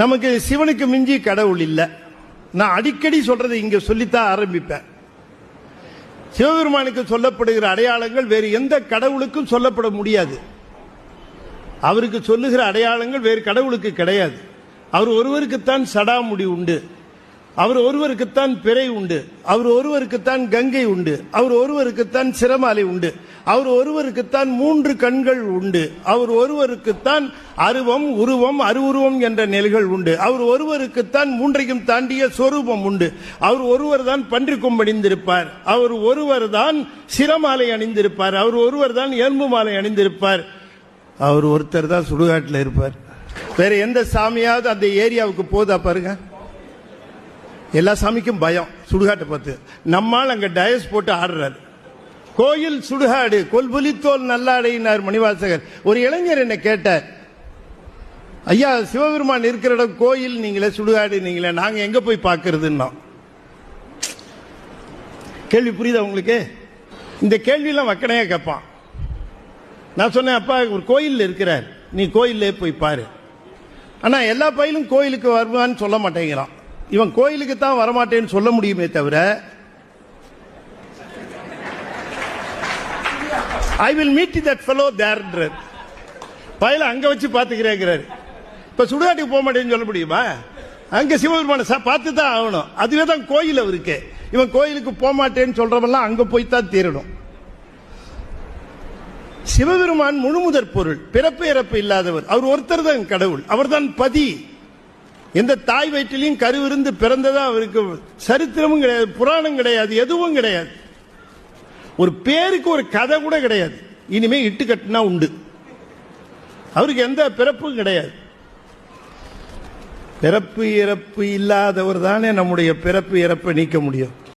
நமக்கு சிவனுக்கு மிஞ்சி கடவுள் இல்லை. நான் அடிக்கடி சொல்றதை இங்க சொல்லித்தான் ஆரம்பிப்பேன். சிவபெருமானுக்கு சொல்லப்படுகிற அடையாளங்கள் வேறு எந்த கடவுளுக்கும் சொல்லப்பட முடியாது. அவருக்கு சொல்லுகிற அடையாளங்கள் வேறு கடவுளுக்கு கிடையாது. அவர் ஒருவருக்குத்தான் சடாமுடி உண்டு, அவர் ஒருவருக்குத்தான் பிறை உண்டு, அவர் ஒருவருக்குத்தான் கங்கை உண்டு, அவர் ஒருவருக்குத்தான் சிரமாலை உண்டு, அவர் ஒருவருக்குத்தான் 3 கண்கள் உண்டு, அவர் ஒருவருக்குத்தான் அருவம் உருவம் அருவுருவம் என்ற நிலைகள் உண்டு, அவர் ஒருவருக்குத்தான் 3ஐயும் தாண்டிய சொரூபம் உண்டு, அவர் ஒருவர் தான் பன்றிக் கொம்பு அணிந்திருப்பார், அவர் ஒருவர் தான் சிரமாலை அணிந்திருப்பார், அவர் ஒருவர் தான் எலும்பு மாலை அணிந்திருப்பார், அவர் ஒருத்தர் தான் சுடுகாட்டில் இருப்பார். வேற எந்த சாமியாவது அந்த ஏரியாவுக்கு போதா பாருங்க. எல்லா சாமிக்கும் பயம் சுடுகாட்டை பார்த்து. நம்மால் அங்க டயஸ் போட்டு ஆடுறாரு. கோயில் சுடுகாடு கொல்புலித்தோல் நல்லாடையினார் மணிவாசகர். ஒரு இளைஞர் என்ன கேட்டார், ஐயா சிவபெருமான் இருக்கிற இடம் கோயில் நீங்களே சுடுகாடு நீங்களே, நாங்க எங்க போய் பார்க்கறதுன்னா. கேள்வி புரியுதா உங்களுக்கு? இந்த கேள்வியெல்லாம் வக்கனையா கேட்பான். நான் சொன்னேன், அப்பா ஒரு கோயில் இருக்கிறார், நீ கோயிலே போய் பாரு. ஆனா எல்லா பயிலும் கோயிலுக்கு வருவான்னு சொல்ல மாட்டேங்கிறான். இவன் கோயிலுக்கு தான் வரமாட்டேன்னு சொல்ல முடியுமே தவிர I will meet that fellow there பயில அங்க வச்சு பாத்துக்கிறேங்கிறாரு. இப்ப சுடுகாட்டுக்கு போக மாட்டேன்னு சொல்ல முடியுமா? அங்க சிவபெருமான பார்த்து தான் ஆகணும். அதுவே தான் கோயில் அவருக்கு. இவன் கோயிலுக்கு போக மாட்டேன்னு சொல்றவெல்லாம் அங்க போய் தான் தீரணும். சிவபெருமான் முழுமுதற் பொருள், பிறப்பு இறப்பு இல்லாதவர். அவர் ஒருத்தர் தான் கடவுள். அவர் தான் பதி. எந்த தாய் வயிற்றிலையும் கருவிருந்து பிறந்ததா அவருக்கு சரித்திரமும் கிடையாது, புராணம் கிடையாது, எதுவும் கிடையாது. ஒரு பேருக்கு ஒரு கதை கூட கிடையாது. இனிமே இட்டு கட்டினா உண்டு. அவருக்கு எந்த பிறப்பும் கிடையாது. பிறப்பு இறப்பு இல்லாதவர் தானே நம்முடைய பிறப்பு இறப்பை நீக்க முடியும்.